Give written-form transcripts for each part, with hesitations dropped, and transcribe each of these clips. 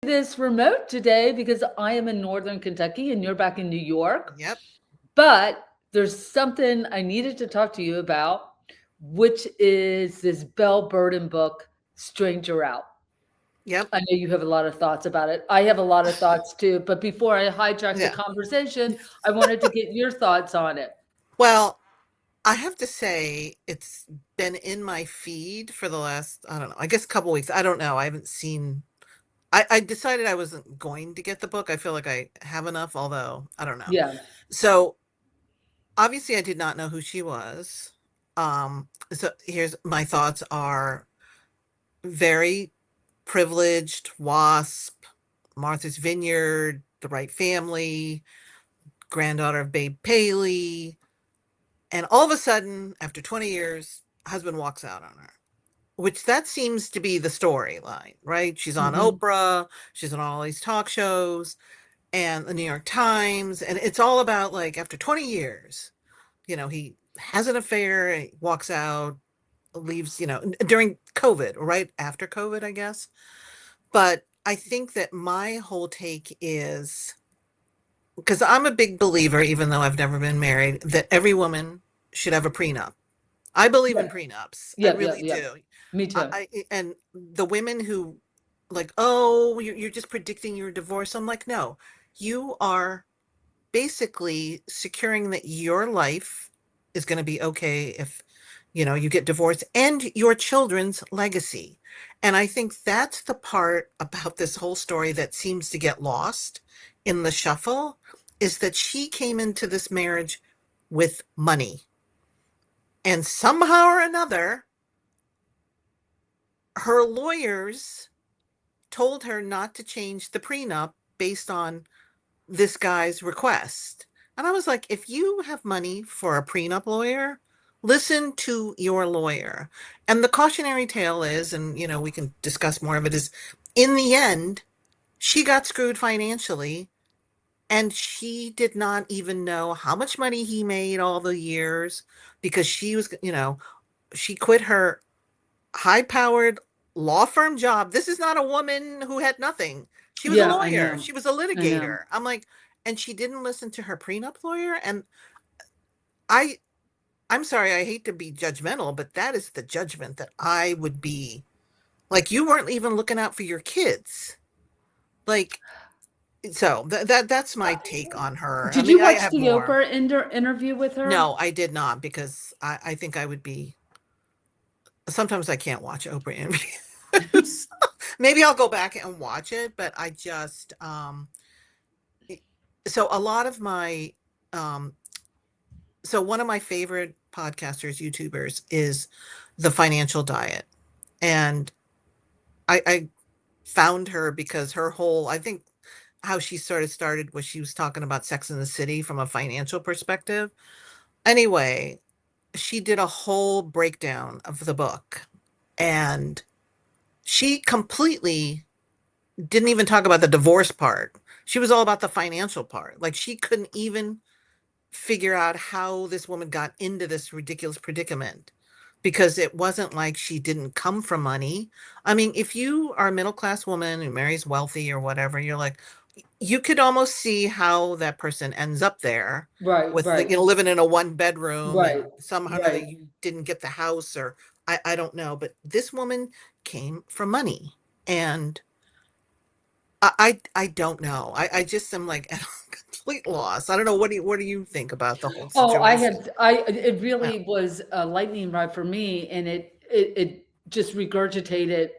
this remote today because I am in Northern Kentucky and you're back in New York. Yep. But there's something I needed to talk to you about, which is this Belle Burden book, Stranger Out. Yep. I know you have a lot of thoughts about it. I have a lot of thoughts too. But before I hijack the Yeah. conversation, I wanted to get your thoughts on it. Well, I have to say it's been in my feed for the last, I don't know, I guess a couple weeks. I don't know. I haven't seen I decided I wasn't going to get the book. I feel like I have enough, although I don't know. Yeah. So obviously I did not know who she was. So here's my thoughts are very privileged, WASP, Martha's Vineyard, the right family, granddaughter of Babe Paley. And all of a sudden, after 20 years, husband walks out on her, which that seems to be the storyline, right? She's on Hmm. Oprah, she's on all these talk shows and the New York Times. And it's all about like after 20 years, he has an affair, he walks out, leaves, during COVID, right after COVID, I guess. But I think that my whole take is because I'm a big believer, even though I've never been married, that every woman should have a prenup. I believe in Yep. prenups. I Yep. Yep. really Yep. do. Me too. And the women who like, oh, you're just predicting your divorce. I'm like, no, you are basically securing that your life is going to be okay if, you get divorced and your children's legacy. And I think that's the part about this whole story that seems to get lost in the shuffle is that she came into this marriage with money. And somehow or another, her lawyers told her not to change the prenup based on this guy's request. And I was like, if you have money for a prenup lawyer, listen to your lawyer. And the cautionary tale is, and we can discuss more of it, is in the end, she got screwed financially and she did not even know how much money he made all the years because she was, she quit her high powered law firm job. This is not a woman who had nothing. She was a Yeah, I lawyer. know. She was a I know. litigator. I'm like, and she didn't listen to her prenup lawyer. And I, I'm sorry, I hate to be judgmental, but that is the judgment that I would be like, you weren't even looking out for your kids. Like, so that's my take on her. I Did mean, you I watch have the more. Oprah interview with her? No, I did not because I think I would be, sometimes I can't watch Oprah interviews. Maybe I'll go back and watch it, but I just so a lot of my um so one of my favorite podcasters, YouTubers is The Financial Diet. And I found her because her whole, I think how she sort of started was she was talking about Sex in the City from a financial perspective. Anyway, she did a whole breakdown of the book and she completely didn't even talk about the divorce part. She was all about the financial part. Like she couldn't even figure out how this woman got into this ridiculous predicament because it wasn't like she didn't come from money. I mean, if you are a middle class woman who marries wealthy or whatever, you're like, you could almost see how that person ends up there Right, with right, living in a one bedroom and right, somehow or another right. you didn't get the house or I don't know. But this woman came from money. And I don't know. I just am like at a complete loss. I don't know. What do you think about the whole Oh, situation? it Yeah. really was a lightning rod for me, and it just regurgitated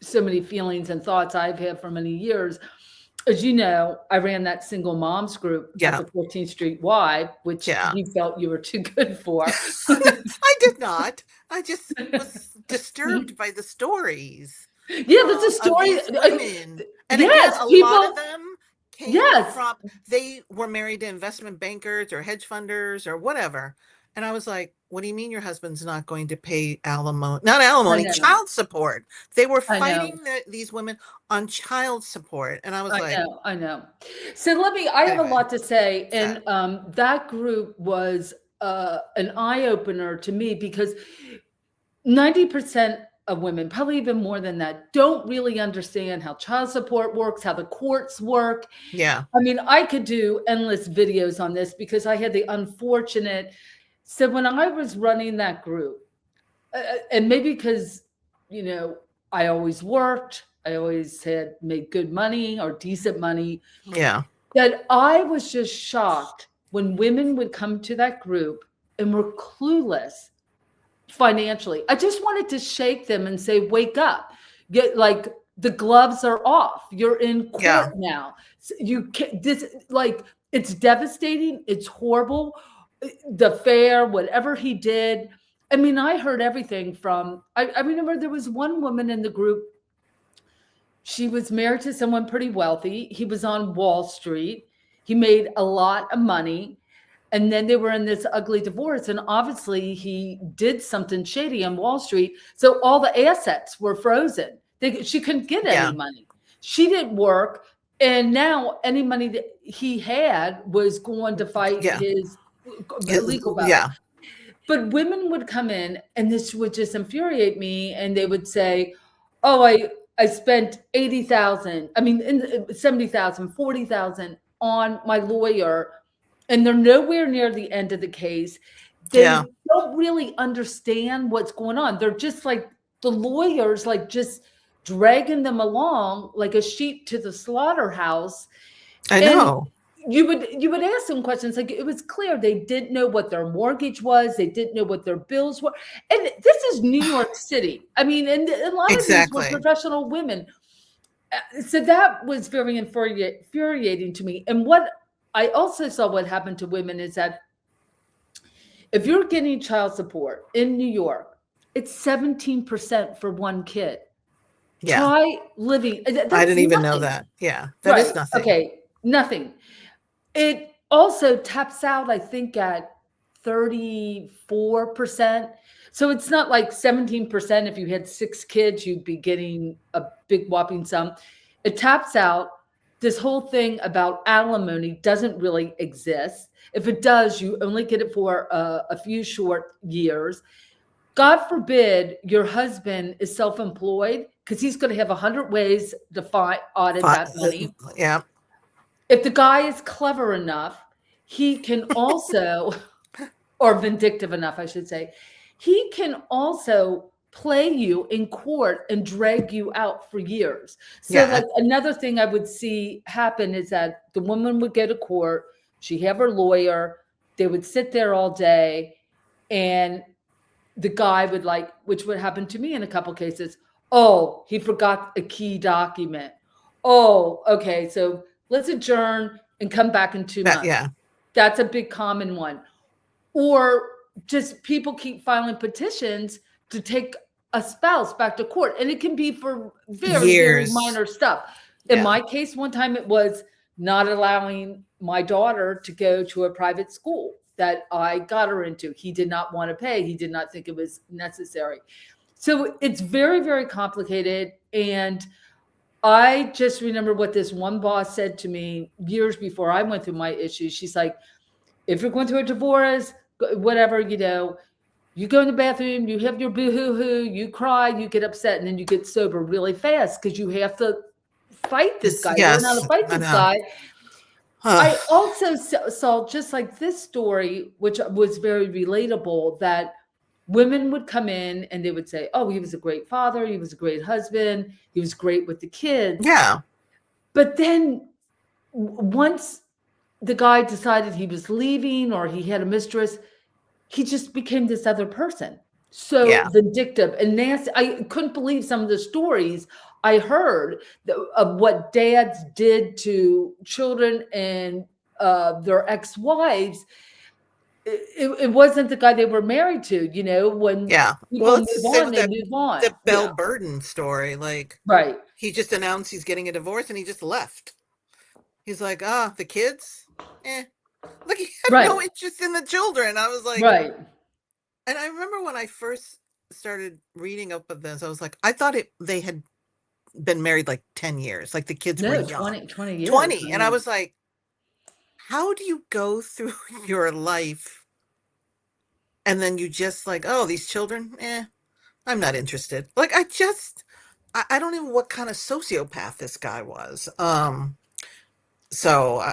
so many feelings and thoughts I've had for many years. As you know, I ran that single moms group at Yeah. the 14th Street Y, which Yeah. you felt you were too good for. I did not. I just was disturbed by the stories Yeah, that's a of story. these women. And again, Yes, a lot of people. them came Yes, from, they were married to investment bankers or hedge funders or whatever. And I was like, what do you mean your husband's not going to pay alimony? Not I alimony, know. child support. They were I know. fighting these women on child support. And I was I like, know, I know. So I have a anyway, lot to say, sad. and that group was an eye opener to me because 90%. of women, probably even more than that, don't really understand how child support works, how the courts work. Yeah. I mean, I could do endless videos on this because I had the unfortunate. So when I was running that group, and maybe because, you know, I always worked, I always had made good money or decent money, Yeah. that I was just shocked when women would come to that group and were clueless financially. I just wanted to shake them and say, wake up. Get like the gloves are off. You're in Yeah. court now. You can't, this like it's devastating. It's horrible. The fair, whatever he did. I mean, I heard everything from I remember there was one woman in the group. She was married to someone pretty wealthy. He was on Wall Street. He made a lot of money. And then they were in this ugly divorce. And obviously, he did something shady on Wall Street. So all the assets were frozen. She couldn't get any Yeah. money. She didn't work. And now any money that he had was going to fight Yeah. his legal battle. Yeah. But women would come in, and this would just infuriate me. And they would say, "Oh, I spent 80,000. I mean, 70,000, 40,000 on my lawyer." And they're nowhere near the end of the case. They Yeah. don't really understand what's going on. They're just like the lawyers, like just dragging them along like a sheep to the slaughterhouse. I And know. you would ask them questions like it was clear they didn't know what their mortgage was, they didn't know what their bills were. And this is New York City. I mean, and a lot of these were Exactly. professional women. So that was very infuriating to me. And what I also saw what happened to women is that if you're getting child support in New York, it's 17% for one kid. Yeah. Try living. I That's didn't even know nothing. that. Yeah. That is Right. nothing. Okay. Nothing. It also taps out, I think, at 34%. So it's not like 17%. If you had 6 kids, you'd be getting a big whopping sum. It taps out. This whole thing about alimony doesn't really exist. If it does, you only get it for a few short years. God forbid your husband is self-employed because he's going to have 100 ways to audit that money. Yeah. If the guy is clever enough, he can also, or vindictive enough, I should say, he can also play you in court and drag you out for years. So Yeah. like another thing I would see happen is that the woman would go to court, she'd have her lawyer, they would sit there all day, and the guy would like, which would happen to me in a couple cases, oh, he forgot a key document. Oh, okay, so let's adjourn and come back in 2 months. Yeah. That's a big common one. Or just people keep filing petitions to take a spouse back to court. And it can be for very, very Years. minor stuff. In Yeah. my case, one time it was not allowing my daughter to go to a private school that I got her into. He did not want to pay. He did not think it was necessary. So it's very, very complicated. And I just remember what this one boss said to me years before I went through my issues. She's like, if you're going through a divorce, whatever, you know, you go in the bathroom, you have your boo-hoo-hoo, you cry, you get upset, and then you get sober really fast because you have to fight this guy. Yes, Learn how to fight I this know. guy. I also saw, just like this story, which was very relatable, that women would come in and they would say, oh, he was a great father, he was a great husband, he was great with the kids. Yeah. But then once the guy decided he was leaving or he had a mistress, he just became this other person. So Yeah. vindictive and nasty. I couldn't believe some of the stories I heard of what dads did to children and their ex-wives. It wasn't the guy they were married to, you know, when Yeah. people Well, move it's the same on, with they that, move on. the Belle Yeah. Burden story. Like, Right. he just announced he's getting a divorce and he just left. He's like, the kids? Like, he had Right. no interest in the children. I was like, Right. and I remember when I first started reading up of this, I was like, I thought they had been married like 10 years. Like the kids were No, young. 20 years. 20. And I was like, how do you go through your life and then you just like, oh, these children, I'm not interested. Like I don't know what kind of sociopath this guy was. So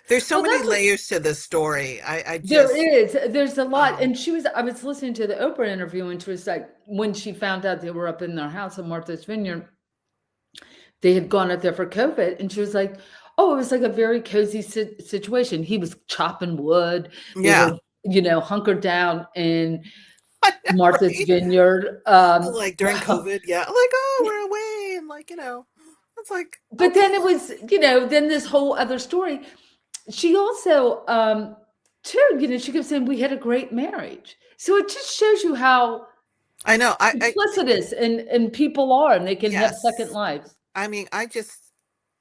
there's so Well, many that's what layers to this story. I there just is. There's a lot. um And I was listening to the Oprah interview, and she was like, when she found out they were up in their house in Martha's Vineyard, they had gone up there for COVID, and she was like, "Oh, it was like a very cozy situation. He was chopping wood. They yeah. were, hunkered down in I know, Martha's right? Vineyard." Like during COVID, yeah. Like, oh, we're away and like, it's like, But okay. then it was, then this whole other story. She also, too, she kept saying we had a great marriage. So it just shows you how I know. duplicitous and people are, and they can have second Yes. lives. I mean,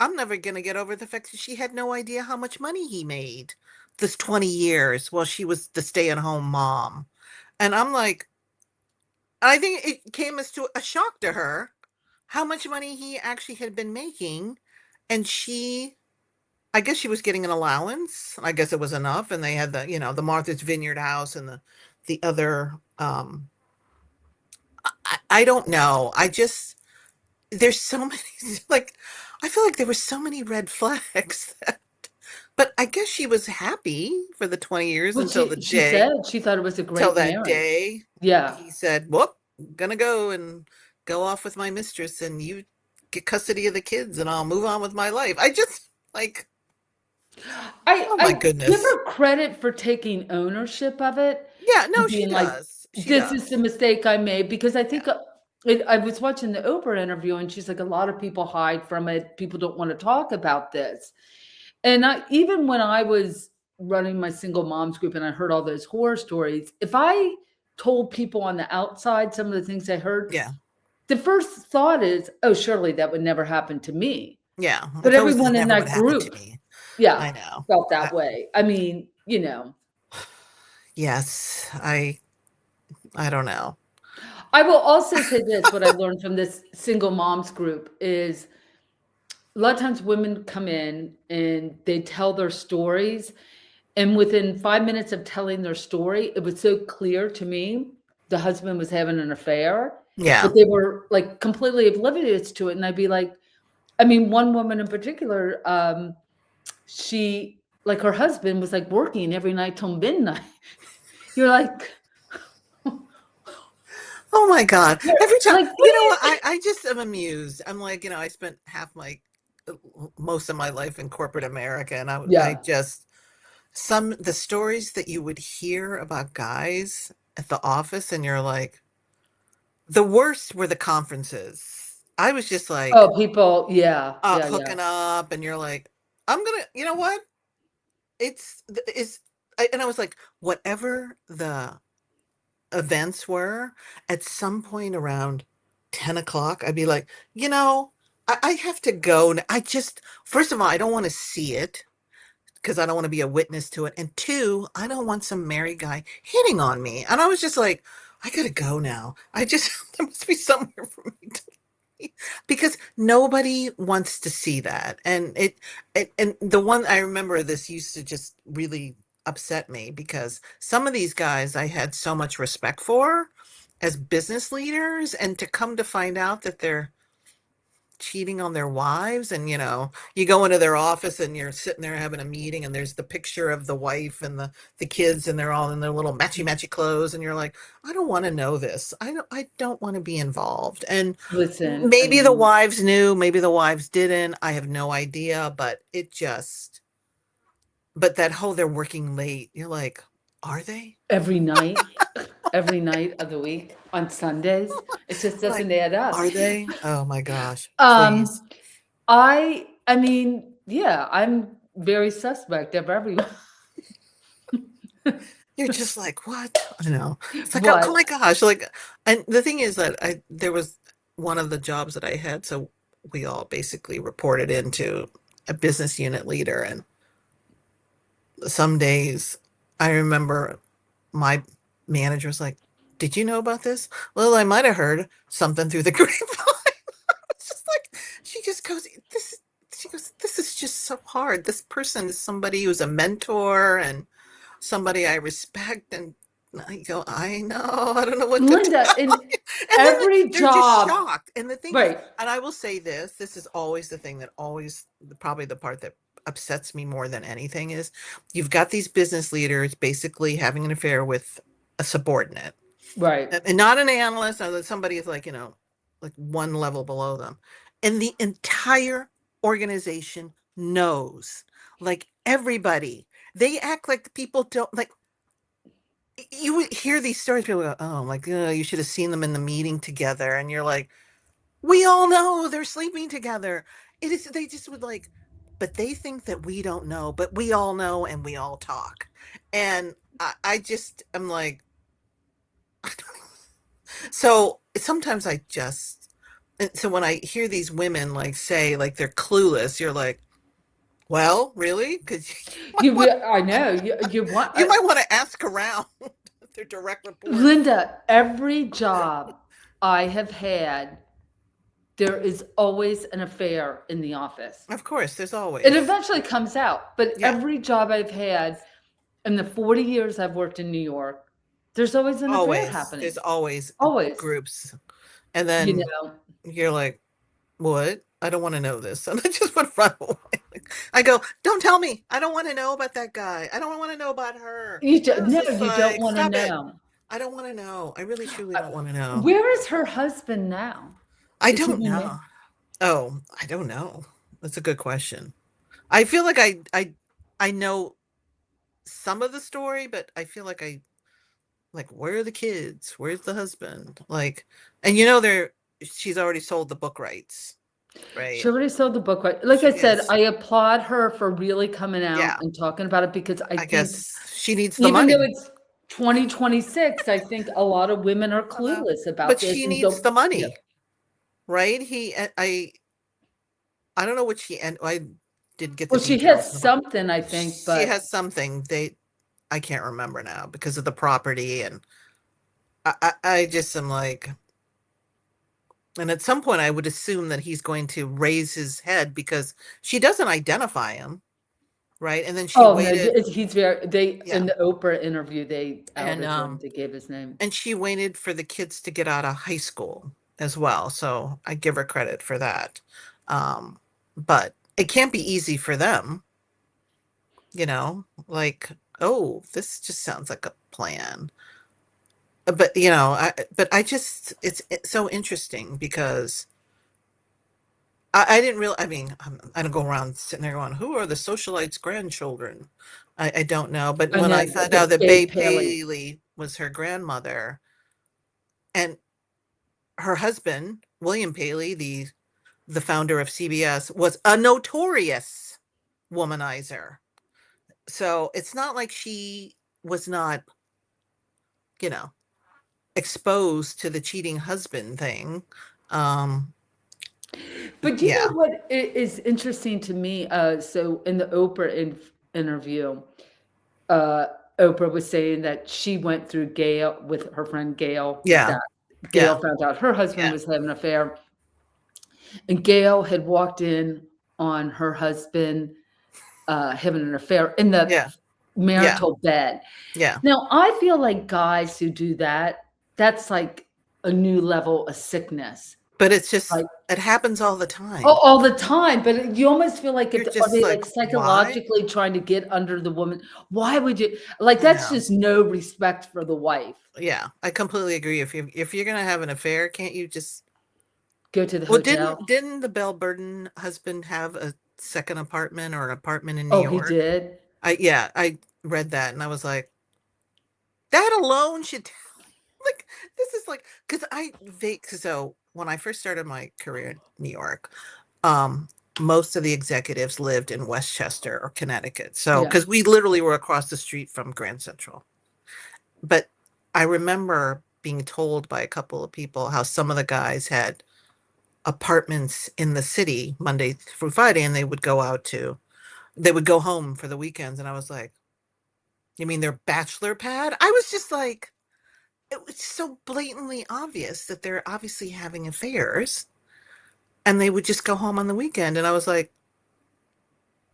I'm never gonna get over the fact that she had no idea how much money he made this 20 years while she was the stay-at-home mom. And I'm like, I think it came as to a shock to her how much money he actually had been making. And I guess she was getting an allowance. I guess it was enough. And they had the Martha's Vineyard house and the other, I don't know. There's so many, like, I feel like there were so many red flags but I guess she was happy for the 20 years Well, until the she day, said she thought it was a till great that marriage. day Yeah. he said, "Whoop, gonna go and go off with my mistress and you get custody of the kids and I'll move on with my life." I just like, oh my I give goodness. her credit for taking ownership of it Yeah, no, and she being like, does. She "This is the does. mistake I made," because I Yeah. think, I was watching the Oprah interview, and she's like, "A lot of people hide from it. People don't wanna talk about this." And even when I was running my single moms group and I heard all those horror stories, if I told people on the outside some of the things I heard, Yeah. the first thought is, "Oh, surely that would never happen to me." Yeah. But If it was, it everyone in never would that happen to group, me. yeah, I know. felt I, that way. I mean, yes. I don't know. I will also say this, what I learned from this single moms group is a lot of times women come in and they tell their stories, and within 5 minutes of telling their story, it was so clear to me the husband was having an affair, Yeah. but they were, like, completely oblivious to it, and I'd be like, I mean, one woman in particular, she like, her husband was, like, working every night till midnight. You're like, Oh my God. "What?" Every time, Like, "What you do know you what? I just am amused. I'm like, I spent uh, most of my life in corporate America, and I Yeah. just, the stories that you would hear about guys at the office, and you're like, the worst were the conferences. I was just like, Oh, people, yeah, yeah, yeah. hooking up, and you're like, I'm gonna, you know what? It's, and I was like, whatever the events were, at some point around 10 o'clock, I'd be like, I have to go. I just, first of all, I don't want to see it because I don't want to be a witness to it. And two, I don't want some married guy hitting on me. And I was just like, I gotta go now. There must be somewhere for me to be because nobody wants to see that. And the one I remember, this used to just really upset me because some of these guys I had so much respect for as business leaders, and to come to find out that they're cheating on their wives. And you go into their office and you're sitting there having a meeting, and there's the picture of the wife and the kids, and they're all in their little matchy clothes, and you're like, I don't want to know this. I don't want to be involved. And Listen, I maybe the mean, wives knew, maybe the wives didn't, I have no idea. But that whole, they're working late, you're like, are they? every night, every night of the week on Sundays, it just Like, doesn't add up. are they? Oh my gosh, please. Um, I mean, yeah, I'm very suspect of everyone. You're just like, what? I know. It's like, oh What? my gosh. Like, and the thing is that there was one of the jobs that I had. So we all basically reported into a business unit leader. And some days I remember my manager was like, did you know about this? Well, I might have heard something through the grapevine. It's just like, she just goes, she goes, this is just so hard. This person is somebody who's a mentor and somebody I respect. And I go, I know, I don't know what to Linda, tell in you. And then every they're just job, shocked. And the thing is, right, and I will say this is always the thing that always, probably the part that upsets me more than anything is you've got these business leaders basically having an affair with a subordinate right. and not an analyst, somebody is like, like one level below them. And the entire organization knows, like everybody, they act like people don't like, you would hear these stories, people go, oh, like, you should have seen them in the meeting together. And you're like, we all know they're sleeping together. It is, they just would like, but they think that we don't know, but we all know and we all talk. And I just, I'm like, so sometimes I just, and so when I hear these women like say like they're clueless, you're like, well, really? Because I know you want you might want to ask around their direct reports. Linda. Every job I have had, there is always an affair in the office. Of course, there's It always, eventually comes out, but yeah, every job I've had in the 40 years I've worked in New York, there's always an affair there's happening. always Always, groups. And you then know. you're like, what? I don't want to know this. And I just would run away. I go, don't tell me. I don't want to know about that guy. I don't want to know about her. I was No, just you don't like, want to stop it. know. I don't want to know. I really truly Uh, don't want to know. Where is her husband now? I Is he don't in know. Oh, I don't know. That's a good question. I feel like I know some of the story, but I feel like like, where are the kids? Where's the husband? Like, and she's already sold the book rights, She right? already sold the book, right? Like I said, Yes. I applaud her for really coming out Yeah. and talking about it, because I I think guess she needs the even though money. it's 2026, I think a lot of women are clueless But about this she and needs don't, the money, right? I don't know what and I didn't get the well, she details. has something, I think, She but has something I can't remember now because of the property. And I just am like, and at some point I would assume that he's going to raise his head because she doesn't identify him, right? And then she oh no, waited, he's very, they, yeah. in the Oprah interview, they And outed him, they gave his name. and she waited for the kids to get out of high school as well. So I give her credit for that. Um, but it can't be easy for them, like, oh, this just sounds like a plan. But I just, it's so interesting because I didn't really, I mean, I don't go around sitting there going, who are the socialites' grandchildren? I don't know. But I when know I found the out that Bay Bay Paley. Paley was her grandmother, and her husband, William Paley, the founder of CBS, was a notorious womanizer. So it's not like she was not, you know, exposed to the cheating husband thing. Um, But you yeah, know what is interesting to me? So in the Oprah interview, uh, Oprah was saying that she went through Gail with her friend Gail, yeah, that yeah, Gail found out her husband yeah, was having an affair, and Gail had walked in on her husband having an affair in the yeah, yeah, marital bed. yeah. Now, I feel like guys who do that, that's like a new level of sickness. But it's just, Like, it happens all the oh, time. all the time, but you almost feel like You're are just they, like, like, why? psychologically trying to get under the woman? Why would you, like, I that's know. just no respect for the wife. Yeah, I completely agree. If you're gonna have an affair, can't you just, Go to the well, hotel. didn't the Belle Burden husband have a second apartment or an apartment in New Oh, he York? did? I read that and I was like, that alone should like, this is like, because so when I first started my career in New York, um, most of the executives lived in Westchester or Connecticut. So Yeah. because we literally were across the street from Grand Central. But I remember being told by a couple of people how some of the guys had apartments in the city Monday through Friday, and they would go home for the weekends. And I was like, you mean their bachelor pad? I was just like, it was so blatantly obvious that they're obviously having affairs, and they would just go home on the weekend. And I was like,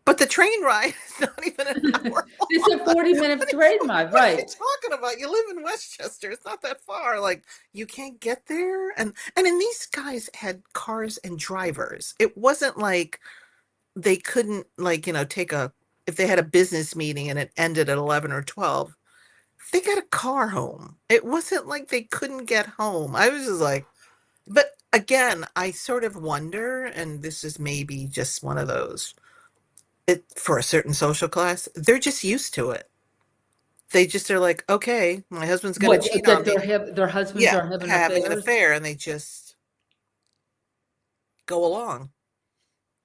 But the train ride is not even an hour. It's a 40-minute train ride, What are you right? talking about? You live in Westchester. It's not that far. Like you can't get there. And I mean, these guys had cars and drivers. It wasn't like they couldn't like, take if they had a business meeting and it ended at 11 or 12, they got a car home. It wasn't like they couldn't get home. I was just like, but again, I sort of wonder, and this is maybe just one of those, for a certain social class, they're just used to it. They just are like, okay, my husband's going to What, cheat on that me. their husbands Yeah, are having having an affairs? affair, and they just go along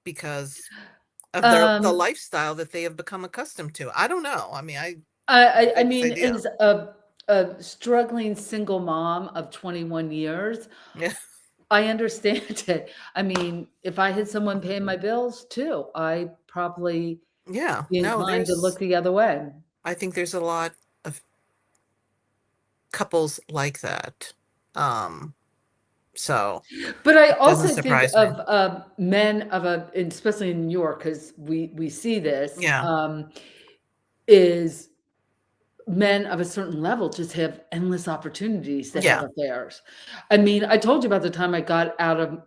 because of the Um, lifestyle that they have become accustomed to. I don't know. I mean, I have this mean, idea. as a struggling single mom of 21 years, Yeah, I understand it. I mean, if I had someone paying my bills too, I probably yeah. be No, inclined to look the other way. I think there's a lot of couples like that. Um, so But I it doesn't also think surprise me. of men of and especially in New York, because we see this, Yeah, is men of a certain level just have endless opportunities to have yeah, affairs. I mean, I told you about the time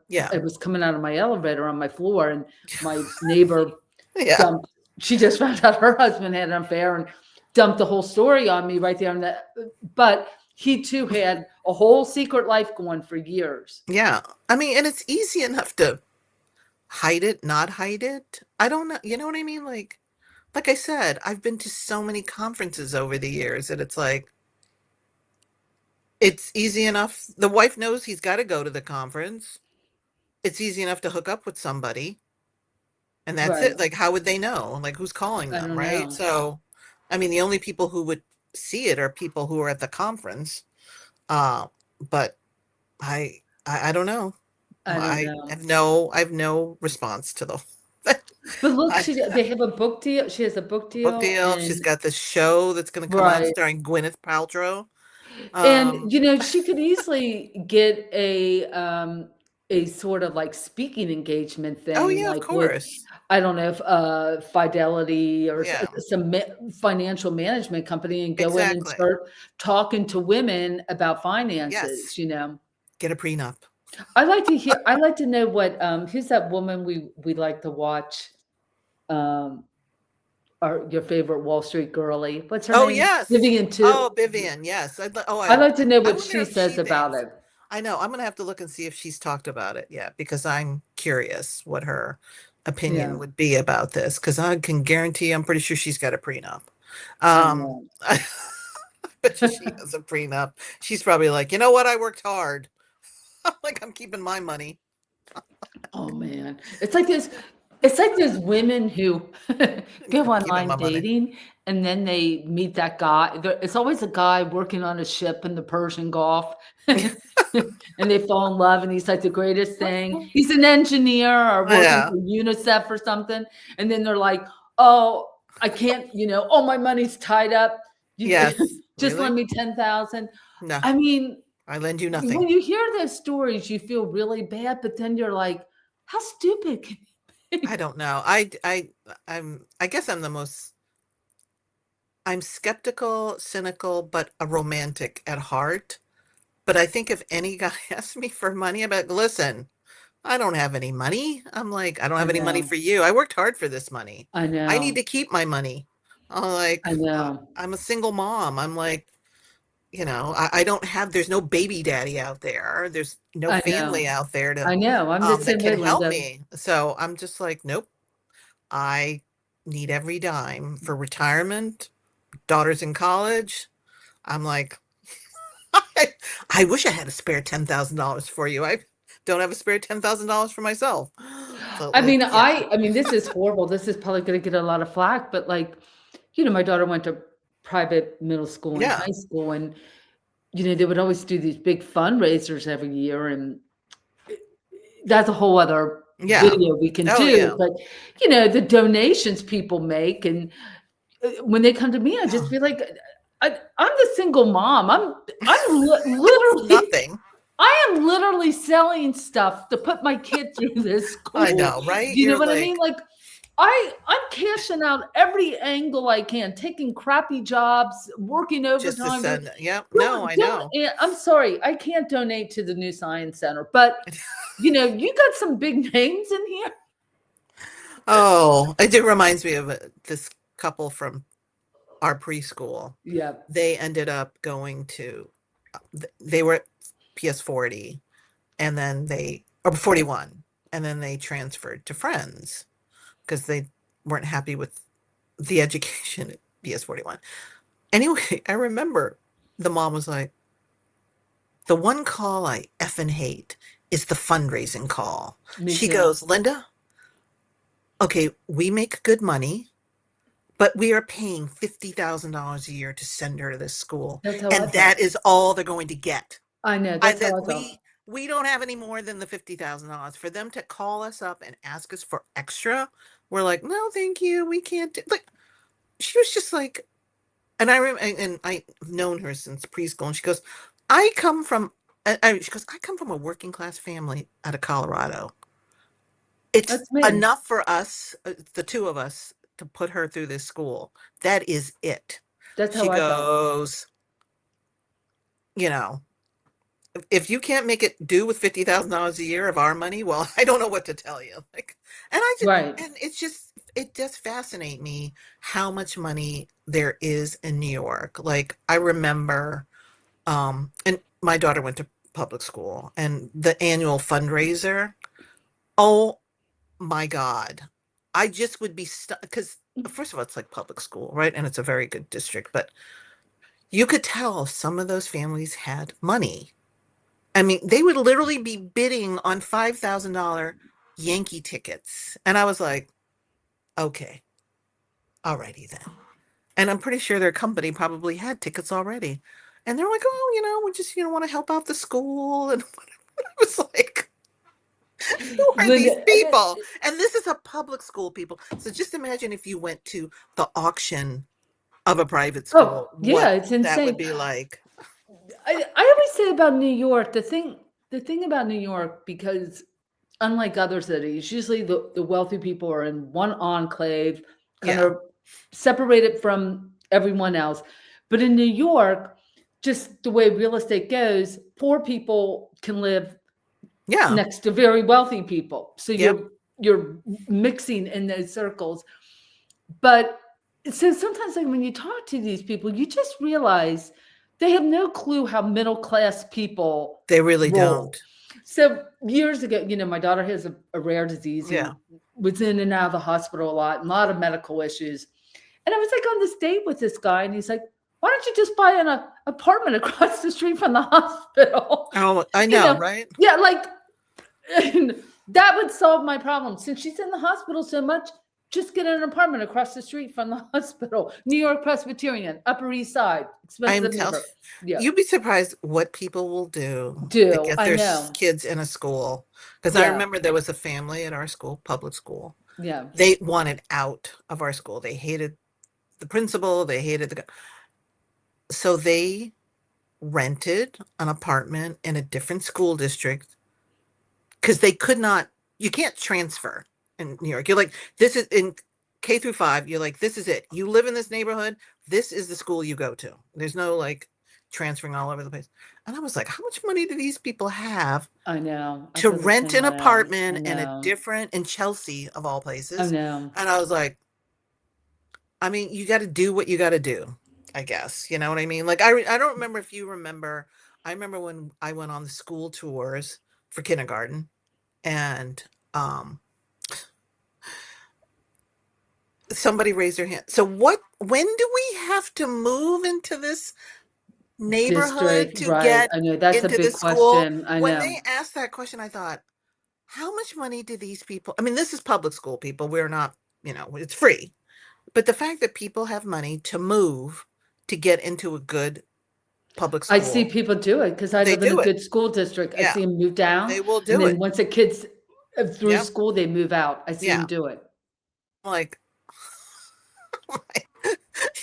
yeah, I was coming out of my elevator on my floor and my neighbor yeah, dumped, she just found out her husband had an affair and dumped the whole story on me right there on that. But he too had a whole secret life going for years. yeah. I mean, and it's easy enough to hide it, not hide it. I don't know. You know what I mean? Like I said, I've been to so many conferences over the years that it's like, it's easy enough. The wife knows he's got to go to the conference. It's easy enough to hook up with somebody, and that's Right. it. Like, how would they know? Like, who's calling I them, don't right? know. So, I mean, the only people who would see it are people who are at the conference. Uh, but I don't know. I don't know. I have no response to the But look, I, they have a book deal. She has a book book deal deal. She's and got this show that's going to come out right. starring Gwyneth Paltrow. And, Um, she could easily get a sort of like speaking engagement oh thing, yeah, of like with, course. I don't know if Fidelity or Yeah, some financial management company and go in and exactly. start talking to women about Yes, finances. get a prenup. I like to know what, who's that woman we like to watch? Um, your favorite Wall Street girlie. What's her Oh name? yes. Vivian too. Oh, Vivian. Yes. I'd like to know I what wonder she if says she about thinks. it. I know. I'm gonna have to look and see if she's talked about it yet because I'm curious what her opinion Yeah, would be about this. Because I can guarantee, I'm pretty sure she's got a prenup. I Um, know. I bet you she has a prenup. She's probably like, you know what? I worked hard. I'm like, I'm keeping my money. Oh man, it's like those women who go I'm keeping online my money. dating and then they meet that guy. It's always a guy working on a ship in the Persian Gulf, and they fall in love, and he's like the greatest thing. He's an engineer or working Yeah. for UNICEF or something, and then they're like, "Oh, I can't, oh, my money's tied up. You Yes. just Really? lend me 10,000." No. I mean, I lend you when nothing. you hear those stories, you feel really bad, but then you're like, "How stupid can you I be?" don't know. I guess I'm skeptical, cynical, but a romantic at heart. But I think if any guy asks me for money, I'm like, listen, I don't have any money. I'm like, I don't I have any money know, for you. I worked hard for this money. I I need know, to keep my money. I'm like, I know, I'm a single mom. I'm like, I don't have, there's no baby daddy out there. There's no I family know, out there I know. I'm the that same can way, help Linda. me. So I'm just like, nope, I need every dime for retirement, daughters in college. I'm like, I, I wish I had a spare $10,000 for you. I don't have a spare $10,000 for myself. So I mean, yeah, this is horrible. This is probably gonna get a lot of flack, but, like, my daughter went to private middle school and yeah, high school, and, they would always do these big fundraisers every year, and that's a whole other yeah. video we can Oh do, yeah. but, the donations people make, and, when they come to me, I just feel like I'm the single mom. Nothing. I am literally selling stuff to put my kid through this I school. know, right? Do you know You're what I mean? like, Like, I'm cashing out every angle I can, taking crappy jobs, working Just to overtime. send, yep, no, I know. I'm sorry, I can't donate to the new science center, but you got some big names in here. Oh, it reminds me of this couple from our preschool. Yeah, They ended up going to, they were at PS40 and then or 41, and then they transferred to Friends because they weren't happy with the education at PS41. Anyway, I remember the mom was like, the one call I effing hate is the fundraising call. me She too. goes, Linda, okay, we make good money, but we are paying $50,000 a year to send her to this school. That's how I And felt. that is all they're going to get. I know. That's how That I felt. we don't have any more than the $50,000 for them to call us up and ask us for extra. We're like, no, thank you. We can't do, like, she was just like, and I've known her since preschool. And she goes, she goes, I come from a working class family out of Colorado. It's That's me. enough for us, the two of us, to put her through this school. That is it. That's how She I felt. goes, you know, if you can't make it do with $50,000 a year of our money, well, I don't know what to tell you. Like, Right. and it just fascinates me how much money there is in New York. Like, I remember, and my daughter went to public school, and the annual fundraiser. Oh my God. I just would be stuck because, first of all, it's like public school, right? And it's a very good district, but you could tell some of those families had money. I mean, they would literally be bidding on $5,000 Yankee tickets. And I was like, okay, alrighty then. And I'm pretty sure their company probably had tickets already. And they're like, oh, we just, want to help out the school. And I was like, who are these Linda, people? And this is a public school, people. So just imagine if you went to the auction of a private oh, school, yeah, what it's that would insane. be like. I always say about New York, the thing about New York, because unlike other cities, usually the wealthy people are in one enclave, kind Yeah. of separated from everyone else. But in New York, just the way real estate goes, poor people can live Yeah. next to very wealthy people. So Yep. you're mixing in those circles. But so sometimes, like, when you talk to these people, you just realize they have no clue how middle class people They really roll. don't. So years ago, my daughter has a rare disease Yeah. and was in and out of the hospital a lot of medical issues. And I was like on this date with this guy, and he's like, "Why don't you just buy an apartment across the street from the hospital?" Oh, I You know, know, right? yeah, like that would solve my problem. Since she's in the hospital so much, just get an apartment across the street from the hospital. New York Presbyterian, Upper East Side, I'm expensive telling neighbor. Yeah, you'd be surprised what people will do to do get I their know? kids in a school. Because I Yeah, remember there was a family at our school, public school. yeah. They wanted out of our school. They hated the principal. They hated so they rented an apartment in a different school district because they could not, you can't transfer in New York. You're like, this is in K through 5. You're like, this is it. You live in this neighborhood. This is the school you go to. There's no like transferring all over the place. And I was like, how much money do these people have I know. I to feel the rent same an way. I apartment know. in Chelsea of all I places? know. And I was like, I mean, you got to do what you got to do, I guess. You know what I mean? Like, I don't remember if you remember. I remember when I went on the school tours for kindergarten, and um, somebody raised their hand. So, when do we have to move into this neighborhood District, to right. get I know. That's a into big the school? question. I When know. they asked that question, I thought, how much money do these people? I mean, this is public school people. We're not, it's free. But the fact that people have money to move to get into a good public I see school, people do it because I they live in a do it. good school district. I Yeah, see them move down, they will and do then it. once a kid's through Yep. school, they move out. I see them Yeah. do it. Like,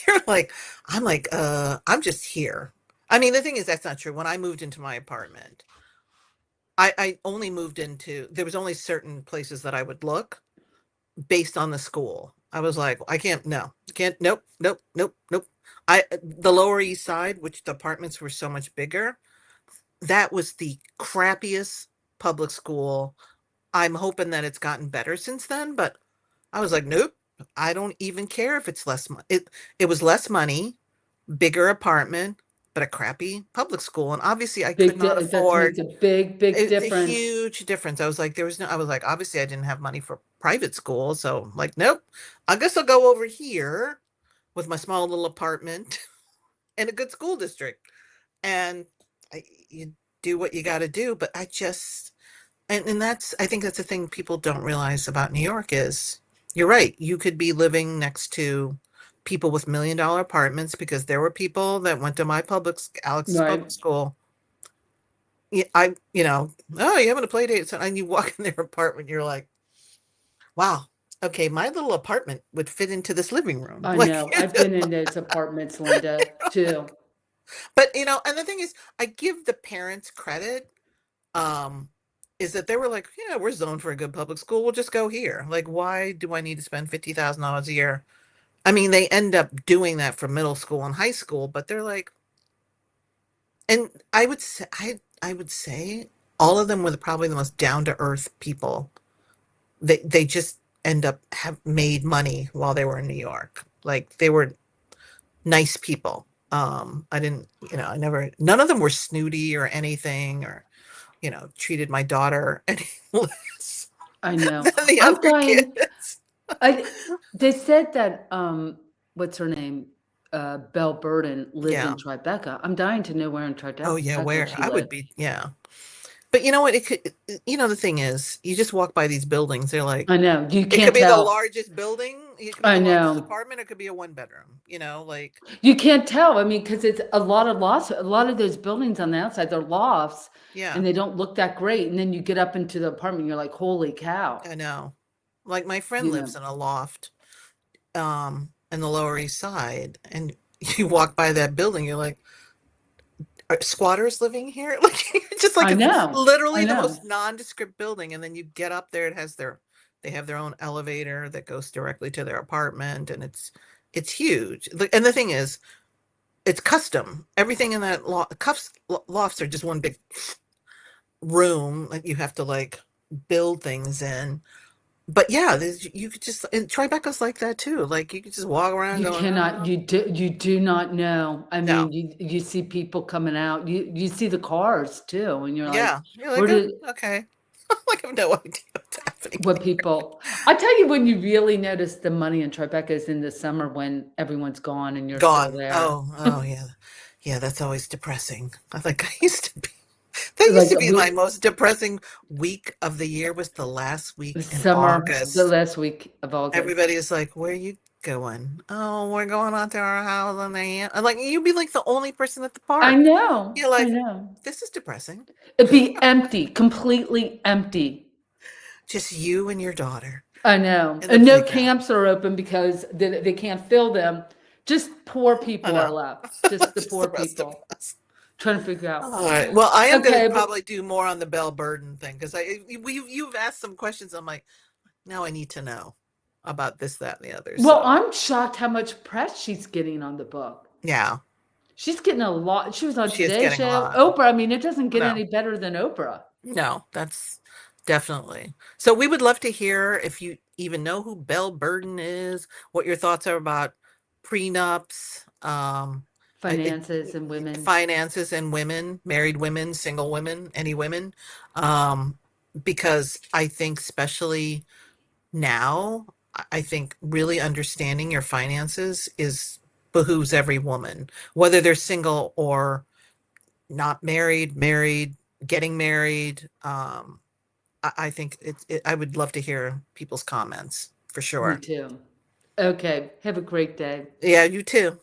you're like, I'm like, I'm just here. I mean, the thing is, that's not true. When I moved into my apartment, I only moved into, there was only certain places that I would look. based on the school. I was like, I can't, no, can't, nope, nope, nope, nope. The Lower East Side, which the apartments were so much bigger, that was the crappiest public school. I'm hoping that it's gotten better since then, but I was like, nope, I don't even care if it's less money. It was less money, bigger apartment, but a crappy public school. And obviously I could not That makes afford. a big It's a difference. huge difference. I was like, I was like, obviously I didn't have money for private school. So I'm like, nope, I guess I'll go over here with my small little apartment in a good school district. And you do what you got to do. But and I think that's the thing people don't realize about New York is you're right. You could be living next to people with $1 million apartments because there were people that went to Alex's public Right. school. Yeah, oh, you having a play date? And you walk in their apartment, you're like, wow, okay, my little apartment would fit into this living room. I Like, know. I've been in those apartments, Linda, too. but and the thing is, I give the parents credit, um, is that they were like, yeah, we're zoned for a good public school. We'll just go here. Like, why do I need to spend $50,000 a year? I mean, they end up doing that for middle school and high school, but they're like, and I would say all of them were probably the most down to earth people. They just end up have made money while they were in New York. Like they were nice people. I didn't, I never, none of them were snooty or anything, or treated my daughter any less I know. than the I'm other dying. kids. They said that, what's her name? Belle Burden lived in Yeah. Tribeca. I'm dying to know where in Oh yeah, Tribeca where she I would lived. be, yeah. But you know what? It could, the thing is, you just walk by these buildings. They're like, I know. You it could can't be the tell. largest building, it could be I the largest know. apartment, it could be a one bedroom. Like, You can't tell. I mean, because it's a lot of lofts. A lot of those buildings on the outside, they're lofts, yeah, and they don't look that great. And then you get up into the apartment, you're like, holy cow. I know. Like my friend You know. lives in a loft, in the Lower East Side, and you walk by that building, you're like, are squatters living here? Like, it's just like I it's know. I literally the know. most nondescript building. And then you get up there, they have their own elevator that goes directly to their apartment, and it's huge. And the thing is, it's custom. Everything in that lofts are just one big room that you have to like build things in. But yeah, you could just, and Tribeca's like that too. Like you could just walk around You going, cannot, you do not know. I no, mean, you see people coming out. You see the cars too, and you're like, yeah. You're where like, oh, did okay. Like I have no idea what's happening what there. people I tell you when you really notice the money in Tribeca is in the summer when everyone's gone and you're still Gone. there. Oh yeah. Yeah, that's always depressing. I think I used to be that used Like to be my we most depressing week of the year was the last the week in summer, the August. last week of August. Everybody is like, "Where are you going?" "Oh, we're going out to our house and I'm like, you'd be like the only person at the I park. know, You're I like, know. this is depressing. It'd be empty, completely empty. Just you and your daughter I know. in the And no playground. camps are open because they can't fill them. Just poor I people are know. left. Just the Just the poor rest of people us. trying to figure out. All right. Well, I am going to Okay, but probably do more on the Belle Burden thing because you've asked some questions. I'm like, now I need to know about this, that, and the other. well, So I'm shocked how much press she's getting on the book. yeah, She's getting a lot. She was on she is Today getting a Show, lot. Oprah. I mean, it doesn't get No, any better than Oprah. no, that's definitely. So we would love to hear if you even know who Belle Burden is, what your thoughts are about prenups, Finances and women. finances and women, married women, single women, any women. Um, because I think especially now, I think really understanding your finances is behooves every woman, whether they're single or not married, married, getting married. I think I would love to hear people's comments for Me sure. too. Okay. Have a great day. Yeah, you too.